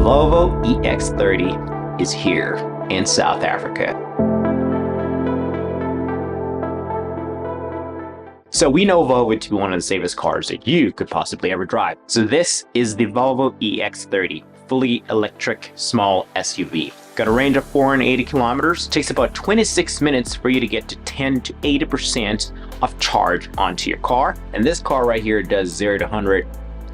Volvo EX30 is here in South Africa. So we know Volvo to be one of the safest cars that you could possibly ever drive. So this is the Volvo EX30, fully electric small SUV. Got a range of 480 kilometers. Takes about 26 minutes for you to get to 10 to 80% of charge onto your car. And this car right here does 0 to 100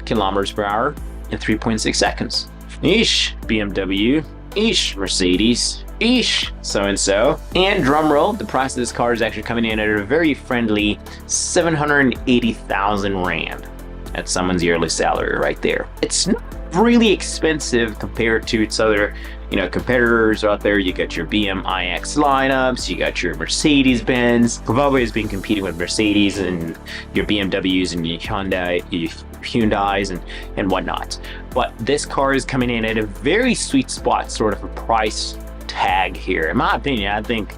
kilometers per hour in 3.6 seconds. Eesh, BMW. Eesh, Mercedes. Eesh, so-and-so. And drum roll, the price of this car is actually coming in at a very friendly 780,000 Rand. That's someone's yearly salary right there. It's not really expensive compared to its other, competitors out there. You got your BM iX lineups, you got your Mercedes-Benz. Volvo has been competing with Mercedes and your BMWs and your Hyundais and whatnot. But this car is coming in at a very sweet spot, sort of a price tag here. In my opinion, I think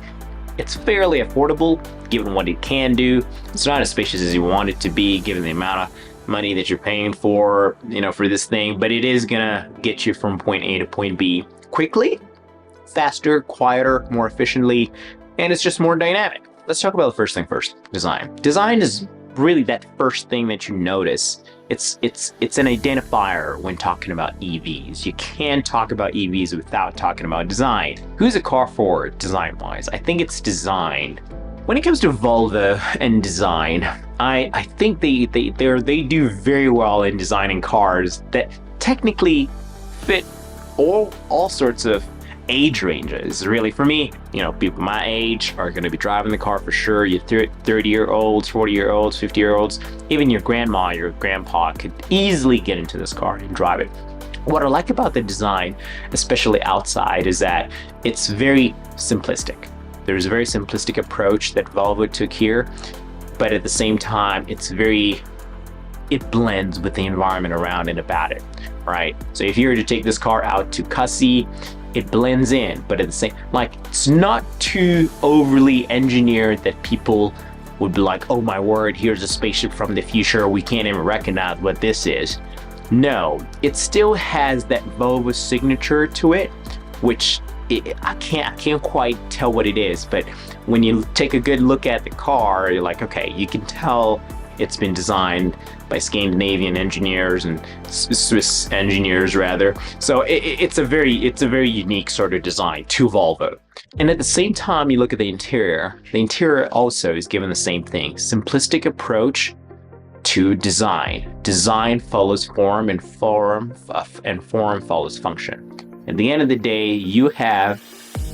it's fairly affordable given what it can do. It's not as spacious as you want it to be given the amount of money that you're paying for, for this thing, but it is gonna get you from point A to point B quickly, faster, quieter, more efficiently, and it's just more dynamic. Let's talk about the first thing first, design. Design is really that first thing that you notice. It's an identifier when talking about EVs. You can't talk about EVs without talking about design. Who's a car for design-wise? I think it's designed. When it comes to Volvo and design, I think they do very well in designing cars that technically fit all sorts of age ranges. Really, for me, people my age are going to be driving the car for sure. Your 30-year-olds, 40-year-olds, 50-year-olds, even your grandma, your grandpa could easily get into this car and drive it. What I like about the design, especially outside, is that it's very simplistic. There's a very simplistic approach that Volvo took here, but at the same time, it blends with the environment around and about it, right? So if you were to take this car out to Cussie, it blends in, but at the same, it's not too overly engineered that people would be like, oh my word, here's a spaceship from the future, we can't even recognize what this is. No, it still has that Volvo signature to it, which I can't quite tell what it is, but when you take a good look at the car, you're like, okay, you can tell it's been designed by Scandinavian engineers and Swiss engineers rather. So it's a very unique sort of design to Volvo. And at the same time, you look at the interior also is given the same thing. Simplistic approach to design. Design follows form and form follows function. At the end of the day, you have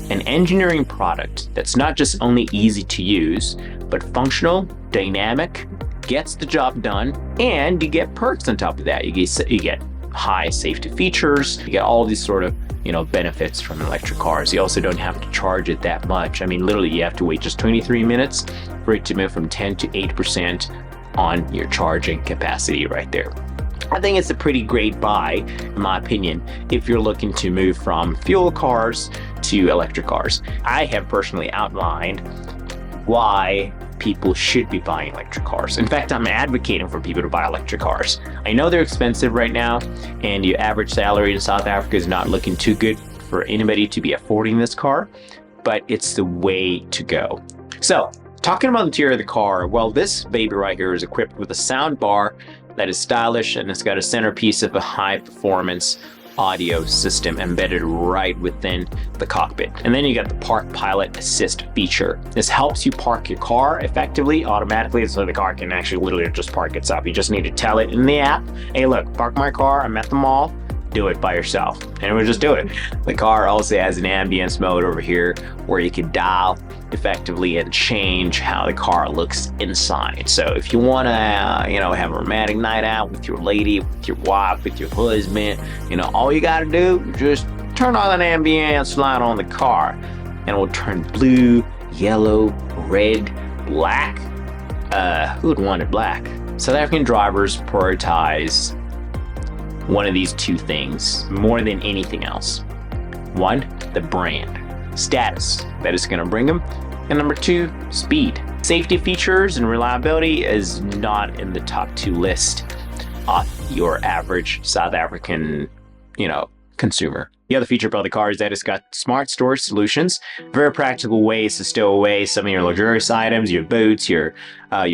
an engineering product that's not just only easy to use, but functional, dynamic, gets the job done, and you get perks on top of that. You get high safety features, you get all these sort of benefits from electric cars. You also don't have to charge it that much. I mean, literally, you have to wait just 23 minutes for it to move from 10 to 8% on your charging capacity right there. I think it's a pretty great buy, in my opinion, if you're looking to move from fuel cars to electric cars. I have personally outlined why people should be buying electric cars. In fact, I'm advocating for people to buy electric cars. I know they're expensive right now, and your average salary in South Africa is not looking too good for anybody to be affording this car, but it's the way to go. So, talking about the interior of the car, well, this baby right here is equipped with a sound bar that is stylish, and it's got a centerpiece of a high-performance audio system embedded right within the cockpit. And then you got the Park Pilot Assist feature. This helps you park your car effectively, automatically, so the car can actually literally just park itself. You just need to tell it in the app, hey look, park my car, I'm at the mall, do it by yourself, and it will just do it. The car also has an ambience mode over here where you can dial effectively and change how the car looks inside. So if you want to have a romantic night out with your lady, with your wife, with your husband, all you got to do is just turn on an ambience light on the car and it will turn blue, yellow, red, black. Who would want it black? South African drivers prioritize one of these two things more than anything else. One, the brand, status that it's going to bring them, and number two, speed. Safety features and reliability is not in the top two list of your average South African, consumer. The other feature about the car is that it's got smart storage solutions, very practical ways to stow away some of your luxurious items, your boots, your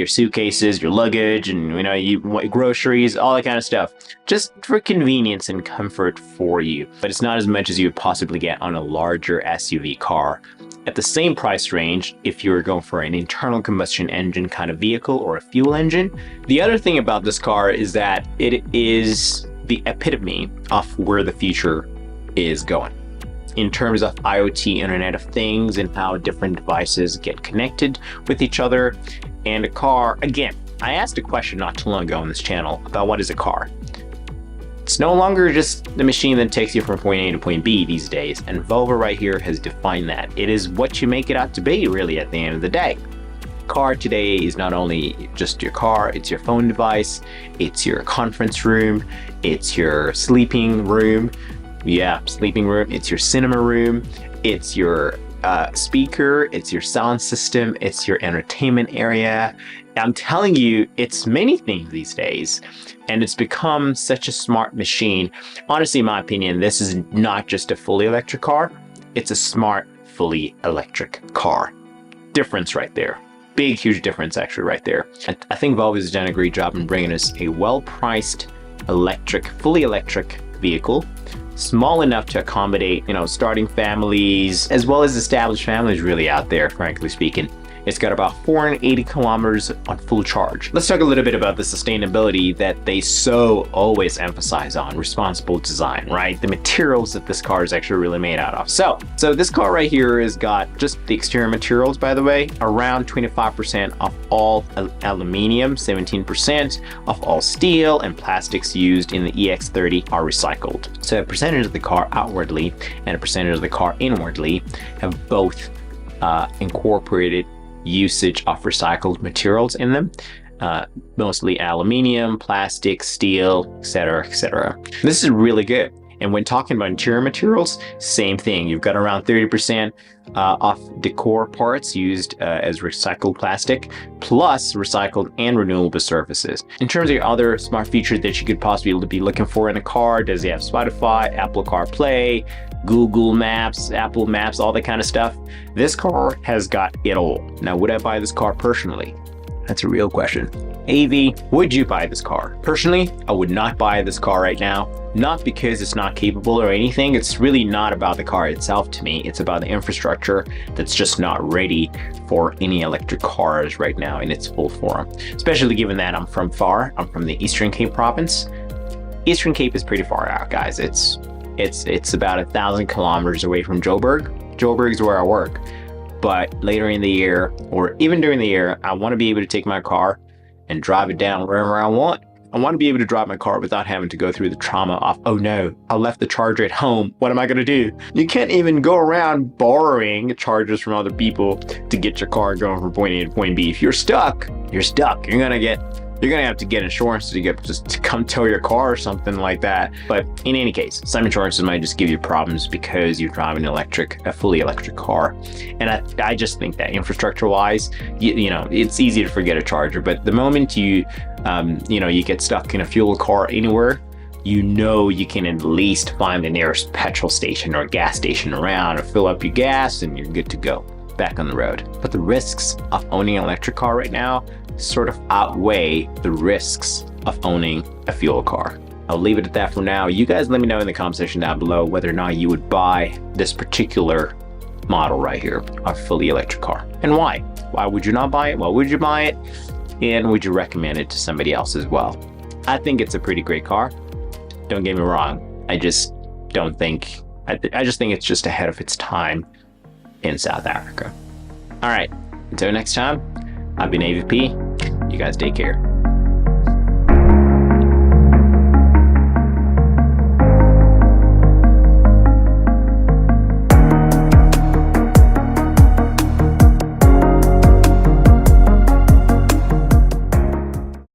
suitcases, your luggage, and groceries, all that kind of stuff, just for convenience and comfort for you. But it's not as much as you would possibly get on a larger SUV car. At the same price range, if you were going for an internal combustion engine kind of vehicle or a fuel engine. The other thing about this car is that it is the epitome of where the future is going in terms of IoT, Internet of Things, and how different devices get connected with each other. And a car, again, I asked a question not too long ago on this channel about what is a car. It's no longer just the machine that takes you from point A to point B these days, and Volvo right here has defined that. It is what you make it out to be, really, at the end of the day. Car today is not only just your car, it's your phone device, it's your conference room, it's your sleeping room. Yeah, sleeping room. It's your cinema room. It's your speaker. It's your sound system. It's your entertainment area. I'm telling you, it's many things these days, and it's become such a smart machine. Honestly, in my opinion, this is not just a fully electric car. It's a smart, fully electric car. Difference right there. Big, huge difference actually right there. I think Volvo has done a great job in bringing us a well-priced electric, fully electric vehicle, small enough to accommodate, starting families as well as established families really out there, frankly speaking. It's got about 480 kilometers on full charge. Let's talk a little bit about the sustainability that they so always emphasize on, responsible design, right? The materials that this car is actually really made out of. So this car right here has got just the exterior materials, by the way, around 25% of all aluminum, 17% of all steel and plastics used in the EX30 are recycled. So a percentage of the car outwardly and a percentage of the car inwardly have both incorporated usage of recycled materials in them, mostly aluminium, plastic, steel, etc., etc. This is really good. And when talking about interior materials, same thing. You've got around 30% of decor parts used as recycled plastic, plus recycled and renewable surfaces. In terms of other smart features that you could possibly be looking for in a car, does it have Spotify, Apple CarPlay, Google Maps, Apple Maps, all that kind of stuff? This car has got it all. Now, would I buy this car personally? That's a real question. AV, would you buy this car? Personally, I would not buy this car right now. Not because it's not capable or anything. It's really not about the car itself to me. It's about the infrastructure that's just not ready for any electric cars right now in its full form. Especially given that I'm from the Eastern Cape province. Eastern Cape is pretty far out, guys. It's about 1,000 kilometers away from Joburg. Joburg is where I work. But later in the year, or even during the year, I want to be able to take my car and drive it down wherever I want. I want to be able to drive my car without having to go through the trauma of, oh no, I left the charger at home. What am I going to do? You can't even go around borrowing chargers from other people to get your car going from point A to point B. If you're stuck, you're stuck. You're going to have to get insurance to come tow your car or something like that. But in any case, some insurances might just give you problems because you're driving a fully electric car. And I just think that infrastructure-wise, it's easy to forget a charger. But the moment you get stuck in a fuel car anywhere, you can at least find the nearest petrol station or gas station around or fill up your gas and you're good to go back on the road. But the risks of owning an electric car right now sort of outweigh the risks of owning a fuel car. I'll leave it at that for now. You guys let me know in the comment section down below whether or not you would buy this particular model right here, a fully electric car, and why. Why would you not buy it? Why would you buy it? And would you recommend it to somebody else as well? I think it's a pretty great car. Don't get me wrong. I just think it's just ahead of its time in South Africa. All right, until next time, I've been AVP. You guys take care.